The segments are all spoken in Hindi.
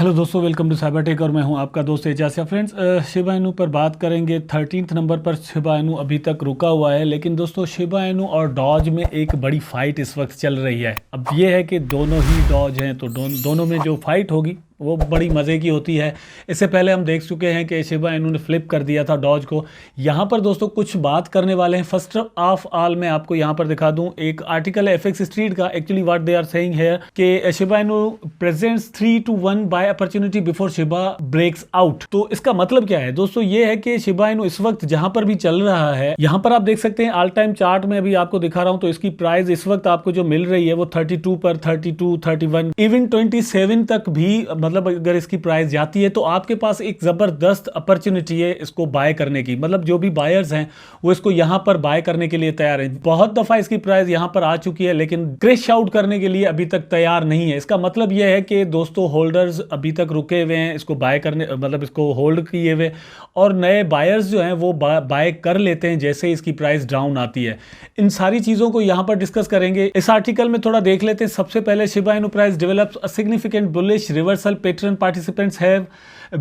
हेलो दोस्तों, वेलकम टू साइबर टेक और मैं हूं आपका दोस्त एजाज। फ्रेंड्स, शिबा इनू पर बात करेंगे। 13th नंबर पर शिबा इनू अभी तक रुका हुआ है, लेकिन दोस्तों शिबा इनू और डॉज में एक बड़ी फाइट इस वक्त चल रही है। अब ये है कि दोनों ही डॉज हैं, तो दोनों में जो फाइट होगी वो बड़ी मज़े की होती है। इससे पहले हम देख चुके हैं कि शिबा इनू ने फ्लिप कर दिया था डॉज को। यहाँ पर दोस्तों कुछ बात करने वाले हैं। फर्स्ट ऑफ ऑल मैं आपको यहाँ पर दिखा दूँ, एक आर्टिकल है एफएक्स स्ट्रीट का। Actually what they are saying है कि Shiba Inu presents 3-1 buy opportunity before Shiba breaks out. तो इसका मतलब क्या है दोस्तों? ये है कि शिबा इनू इस वक्त जहां पर भी चल रहा है, यहाँ पर आप देख सकते हैं ऑल टाइम चार्ट में अभी आपको दिखा रहा हूं, तो इसकी प्राइस इस वक्त आपको जो मिल रही है वो 32 पर, 32, 31, इवन 27 तक भी, मतलब अगर इसकी प्राइस जाती है तो आपके पास एक जबरदस्त अपॉर्चुनिटी है इसको बाय करने की। मतलब जो भी बायर्स हैं वो इसको यहां पर बाय करने के लिए तैयार है। बहुत दफा इसकी प्राइस यहां पर आ चुकी है, लेकिन क्रैश आउट करने के लिए अभी तक तैयार नहीं है। इसका मतलब यह है कि दोस्तों होल्डर्स अभी तक रुके हुए हैं इसको बाय करने, मतलब इसको होल्ड किए हुए, और नए बायर्स जो हैं वो बाय कर लेते हैं जैसे इसकी प्राइस डाउन आती है। इन सारी चीजों को यहां पर डिस्कस करेंगे। इस आर्टिकल में थोड़ा देख लेते हैं। सबसे पहले Shiba Inu price develops a significant bullish reversal pattern, participants have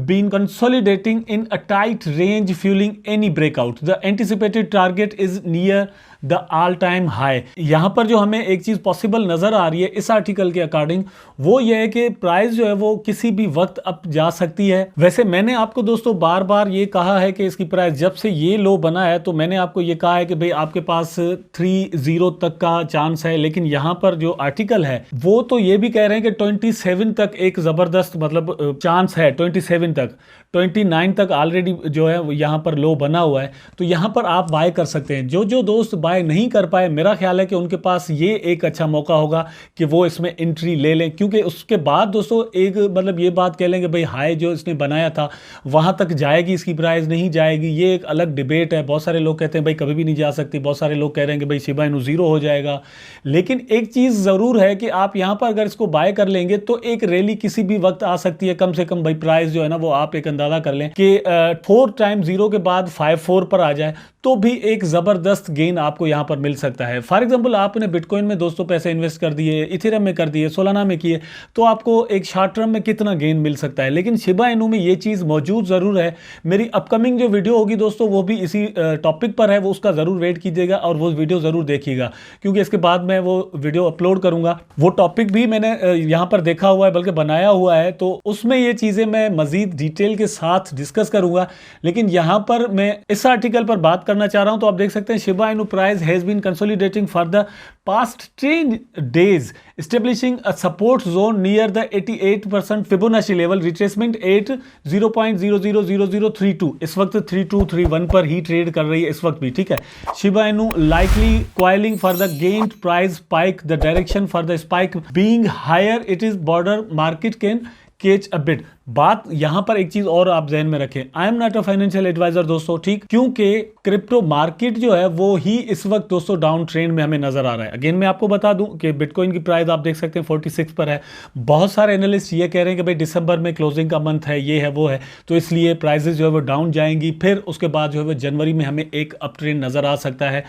been consolidating in a tight range fueling any breakout. The anticipated target is near the all time high. यहां पर जो हमें एक चीज पॉसिबल नजर आ रही है इस आर्टिकल के अकॉर्डिंग, वो ये है कि प्राइस जो है वो किसी भी वक्त अप जा सकती है। वैसे मैंने आपको दोस्तों बार बार ये कहा है कि इसकी प्राइस जब से ये लो बना है तो मैंने आपको ये कहा है कि भाई आपके पास 30 तक का चांस है, लेकिन यहां पर जो आर्टिकल है वो तो ये भी कह रहे हैं कि 27 तक एक जबरदस्त मतलब चांस है। 27 तक, 29 तक ऑलरेडी जो है यहाँ पर लो बना हुआ है, तो यहाँ पर आप बाय कर सकते हैं। जो दोस्त बाय नहीं कर पाए, मेरा ख्याल है कि उनके पास ये एक अच्छा मौका होगा कि वो इसमें एंट्री ले लें, क्योंकि उसके बाद दोस्तों एक मतलब ये बात कह लेंगे भाई हाई जो इसने बनाया था वहां तक जाएगी इसकी प्राइस, नहीं जाएगी, ये एक अलग डिबेट है। बहुत सारे लोग कहते हैं भाई कभी भी नहीं जा सकती, बहुत सारे लोग कह रहे हैं कि भाई शिबा इनू जीरो हो जाएगा। लेकिन एक चीज जरूर है कि आप यहाँ पर अगर इसको बाय कर लेंगे तो एक रैली किसी भी वक्त आ सकती है। कम से कम भाई प्राइस जो है ना वो आप एक अंदाजा कर लें कि 4 टाइम 0 के बाद 5-4 पर आ जाए तो भी एक जबरदस्त गेन आपको यहां पर मिल सकता है। फॉर एग्जांपल आपने बिटकॉइन में दोस्तों पैसे इन्वेस्ट कर दिए, इथेरियम में कर दिए, सोलाना में किए, तो आपको एक शॉर्ट टर्म में कितना गेन मिल सकता है। लेकिन शिबा इनू में ये चीज मौजूद जरूर है। मेरी अपकमिंग जो वीडियो होगी दोस्तों वो भी इसी टॉपिक पर है, वो उसका जरूर वेट कीजिएगा और वो वीडियो जरूर देखिएगा, क्योंकि इसके बाद मैं वो वीडियो अपलोड करूंगा। वो टॉपिक भी मैंने यहां पर देखा हुआ है, बल्कि बनाया हुआ है, तो उसमें ये चीजें मैं मजीद डिटेल के साथ डिस्कस करूंगा। लेकिन यहां पर मैं इस आर्टिकल पर बात करना चाह रहा हूं। तो आप देख सकते हैं Shiba Inu price has been consolidating for the past 3 days, establishing a support zone near the 88% Fibonacci level, retracement at 0.000032। इस वक्त 3231 पर ही ट्रेड कर रही है इस वक्त भी, ठीक है। Shiba Inu likely coiling for the gained price spike, the direction for the spike being higher, it is border market can catch a bit। बात यहां पर एक चीज और आप ध्यान में रखें, I am not a financial adviser दोस्तों, ठीक, क्योंकि क्रिप्टो मार्केट जो है वो ही इस वक्त दोस्तों डाउन ट्रेंड में हमें नजर आ रहा है। अगेन मैं आपको बता दूं कि बिटकॉइन की प्राइस आप देख सकते हैं 46 पर है। बहुत सारे एनालिस्ट ये कह रहे हैं कि भाई दिसंबर में क्लोजिंग का मंथ है, ये है वो है, तो इसलिए प्राइसेस जो है वो डाउन जाएंगी, फिर उसके बाद जो है वो जनवरी में हमें एक अप ट्रेंड नजर आ सकता है।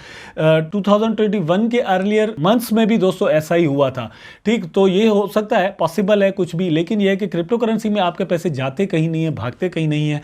2021 के अर्लियर मंथ्स में भी दोस्तों ऐसा ही हुआ था, ठीक। तो ये हो सकता है, पॉसिबल है कुछ भी, लेकिन यह है कि क्रिप्टो करेंसी में आपके पैसे जाते कहीं नहीं है, भागते कहीं नहीं है।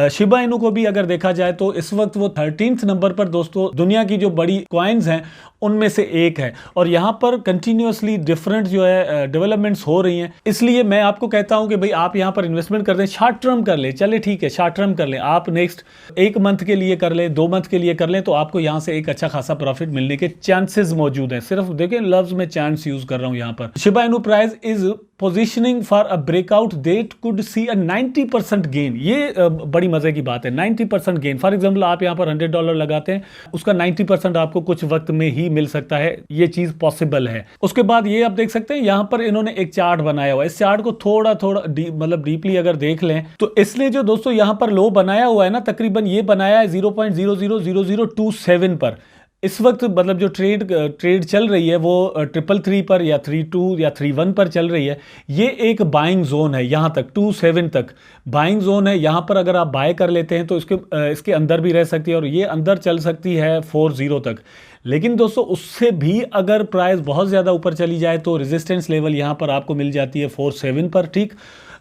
शिबा इनू को भी अगर देखा जाए तो इस वक्त वो 13th नंबर पर दोस्तों दुनिया की जो बड़ी कॉइन्स हैं उनमें से एक है, और यहां पर कंटिन्यूअसली डिफरेंट जो है डेवलपमेंट्स हो रही हैं। इसलिए मैं आपको कहता हूं कि भाई आप यहां पर इन्वेस्टमेंट कर दें, शॉर्ट टर्म कर लें, चले ठीक है शॉर्ट टर्म कर लें, आप नेक्स्ट 1 मंथ के लिए कर लें, 2 मंथ के लिए कर लें, तो आपको यहां से एक अच्छा खासा प्रॉफिट मिलने के चांसेस मौजूद हैं। सिर्फ देखिए लफ्ज में चांस यूज कर रहा हूं यहां पर। Shiba Inu price is positioning for a breakout that could see a 90% gain. ये बड़ी मजे की बात है, 90% गेन। फॉर एग्जांपल आप यहां पर $100 लगाते हैं, उसका 90% आपको कुछ वक्त में ही मिल सकता है, ये चीज पॉसिबल है। उसके बाद ये आप देख सकते हैं यहां पर इन्होंने एक चार्ट बनाया हुआ है। इस चार्ट को थोड़ा थोड़ा मतलब डीपली अगर देख लें तो इसलिए जो दोस्तों यहां पर लो बनाया हुआ है ना, तकरीबन ये बनाया है 0.000027 पर। इस वक्त मतलब जो ट्रेड चल रही है वो 333 पर या 32 या 31 पर चल रही है। ये एक बाइंग जोन है, यहाँ तक 27 तक बाइंग जोन है। यहाँ पर अगर आप बाय कर लेते हैं तो इसके अंदर भी रह सकती है और ये अंदर चल सकती है 40 तक। लेकिन दोस्तों उससे भी अगर प्राइस बहुत ज़्यादा ऊपर चली जाए तो रेजिस्टेंस लेवल यहाँ पर आपको मिल जाती है 47 पर, ठीक।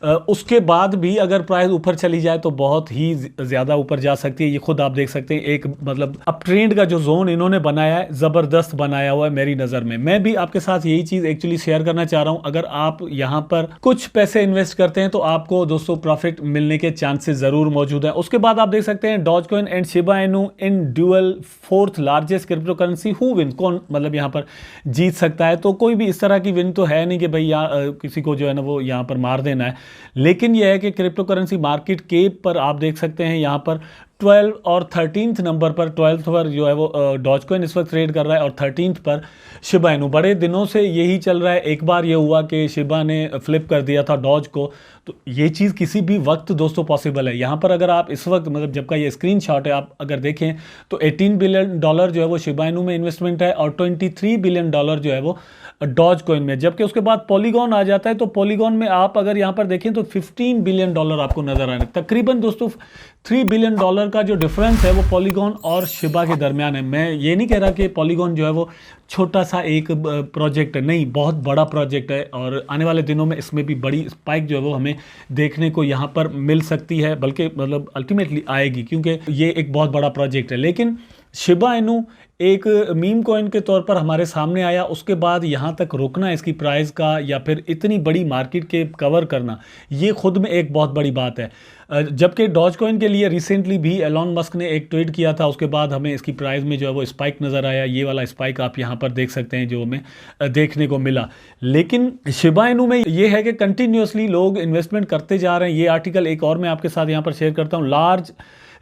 उसके बाद भी अगर प्राइस ऊपर चली जाए तो बहुत ही ज़्यादा ऊपर जा सकती है। ये खुद आप देख सकते हैं, एक मतलब अप ट्रेंड का जो जोन इन्होंने बनाया है ज़बरदस्त बनाया हुआ है मेरी नज़र में। मैं भी आपके साथ यही चीज़ एक्चुअली शेयर करना चाह रहा हूँ। अगर आप यहाँ पर कुछ पैसे इन्वेस्ट करते हैं तो आपको दोस्तों प्रॉफिट मिलने के चांसेस ज़रूर मौजूद है। उसके बाद आप देख सकते हैं Dogecoin and Shiba Inu in dual fourth largest crypto currency who win, कौन मतलब यहाँ पर जीत सकता है। तो कोई भी इस तरह की विन तो है नहीं कि भाई किसी को जो है ना वो यहाँ पर मार देना है, लेकिन यह है कि क्रिप्टो करेंसी मार्केट केप पर आप देख सकते हैं यहाँ पर 12 और 13th नंबर पर, 12th पर जो है वो डॉजकॉइन इस वक्त ट्रेड कर रहा है और 13th पर शिबा इनू। बड़े दिनों से यही चल रहा है। एक बार ये हुआ कि शिबा ने फ्लिप कर दिया था डॉज को, तो ये चीज़ किसी भी वक्त दोस्तों पॉसिबल है। यहाँ पर अगर आप इस वक्त मतलब जब का ये स्क्रीनशॉट है आप अगर देखें तो $18 बिलियन जो है वो शिबा इनू में इन्वेस्टमेंट है और $23 बिलियन जो है वो डॉजकॉइन में। जबकि उसके बाद पॉलीगॉन आ जाता है, तो पॉलीगॉन में आप अगर यहाँ पर देखें तो $15 बिलियन आपको नजर आ रहे हैं। तकरीबन दोस्तों $3 बिलियन का जो डिफरेंस है वो पॉलीगॉन और शिबा के दरमियान है। मैं ये नहीं कह रहा कि पॉलीगॉन जो है वो छोटा सा एक प्रोजेक्ट है, नहीं, बहुत बड़ा प्रोजेक्ट है और आने वाले दिनों में इसमें भी बड़ी स्पाइक जो है वो हमें देखने को यहाँ पर मिल सकती है, बल्कि मतलब अल्टीमेटली आएगी, क्योंकि ये एक बहुत बड़ा प्रोजेक्ट है। लेकिन शिबा इनू एक मीम कॉइन के तौर पर हमारे सामने आया, उसके बाद यहाँ तक रुकना इसकी प्राइस का या फिर इतनी बड़ी मार्केट के कवर करना, ये खुद में एक बहुत बड़ी बात है। जबकि डॉजकॉइन के लिए रिसेंटली भी एलॉन मस्क ने एक ट्वीट किया था, उसके बाद हमें इसकी प्राइस में जो है वो स्पाइक नज़र आया। ये वाला स्पाइक आप यहाँ पर देख सकते हैं जो हमें देखने को मिला। लेकिन शिबा इनू में ये है कि कंटिन्यूसली लोग इन्वेस्टमेंट करते जा रहे हैं। ये आर्टिकल एक और मैं आपके साथ यहाँ पर शेयर करता हूँ, large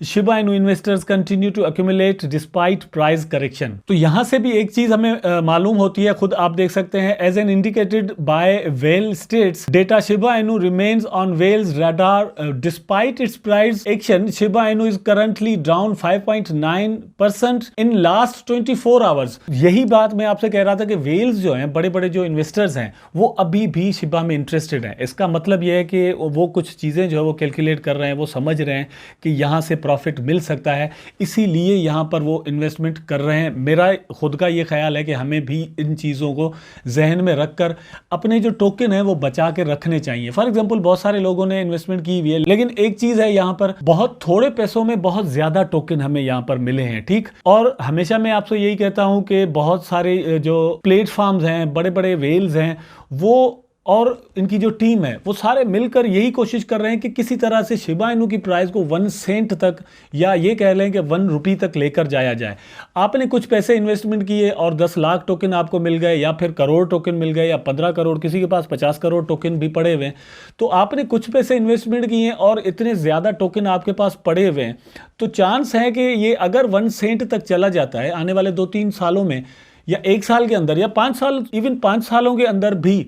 Shiba Inu investors continue to accumulate despite price correction. तो यहां से भी एक चीज हमें मालूम होती है, खुद आप देख सकते हैं, as an indicated by whale stats data Shiba Inu remains on whales radar despite its price action. Shiba Inu is currently down 5.9% in last 24 hours. यही बात मैं आपसे कह रहा था कि वेल्स जो हैं, बड़े बड़े जो इन्वेस्टर्स हैं, वो अभी भी शिबा में इंटरेस्टेड हैं। इसका मतलब यह है कि वो कुछ चीजें जो है वो कैलकुलेट कर रहे हैं, वो समझ रहे हैं कि यहां से प्रॉफिट मिल सकता है, इसीलिए यहां पर वो इन्वेस्टमेंट कर रहे हैं। मेरा खुद का ये ख्याल है कि हमें भी इन चीज़ों को जहन में रखकर अपने जो टोकन है वो बचा के रखने चाहिए। फॉर एग्जांपल बहुत सारे लोगों ने इन्वेस्टमेंट की हुई है, लेकिन एक चीज़ है, यहां पर बहुत थोड़े पैसों में बहुत ज़्यादा टोकन हमें यहां पर मिले हैं, ठीक। और हमेशा मैं आपसे यही कहता हूं कि बहुत सारे जो प्लेटफॉर्म्स हैं, बड़े बड़े वेल्स हैं, वो और इनकी जो टीम है वो सारे मिलकर यही कोशिश कर रहे हैं कि किसी तरह से शिबा इनू की प्राइस को 1 सेंट तक, या ये कह लें कि 1 रुपये तक लेकर जाया जाए। आपने कुछ पैसे इन्वेस्टमेंट किए और 10 लाख टोकन आपको मिल गए, या फिर करोड़ टोकन मिल गए, या 15 करोड़, किसी के पास 50 करोड़ टोकन भी पड़े हुए हैं। तो आपने कुछ पैसे इन्वेस्टमेंट किए और इतने ज़्यादा टोकन आपके पास पड़े हुए हैं, तो चांस है कि ये अगर 1 सेंट तक चला जाता है आने वाले 2-3 सालों में, या 1 साल के अंदर, या 5 साल, इवन 5 सालों के अंदर भी,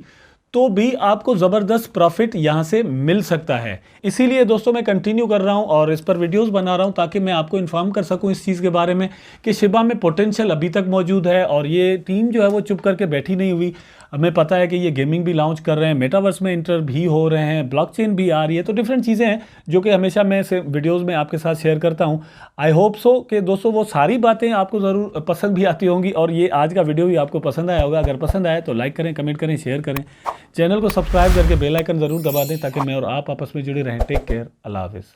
तो भी आपको ज़बरदस्त प्रॉफिट यहां से मिल सकता है। इसीलिए दोस्तों मैं कंटिन्यू कर रहा हूं और इस पर वीडियोस बना रहा हूं ताकि मैं आपको इन्फॉर्म कर सकूं इस चीज़ के बारे में कि शिबा में पोटेंशियल अभी तक मौजूद है और ये टीम जो है वो चुप करके बैठी नहीं हुई। हमें पता है कि ये गेमिंग भी लॉन्च कर रहे हैं, मेटावर्स में इंटर भी हो रहे हैं, ब्लॉकचेन भी आ रही है, तो डिफरेंट चीज़ें हैं जो कि हमेशा मैं वीडियोज़ में आपके साथ शेयर करता हूँ। आई होप सो कि दोस्तों वो सारी बातें आपको ज़रूर पसंद भी आती होंगी और ये आज का वीडियो भी आपको पसंद आया होगा। अगर पसंद आए तो लाइक करें, कमेंट करें, शेयर करें, चैनल को सब्सक्राइब करके बेल आइकन ज़रूर दबा दें ताकि मैं और आप आपस में जुड़े रहें। टेक केयर, अल्लाह हाफिज़।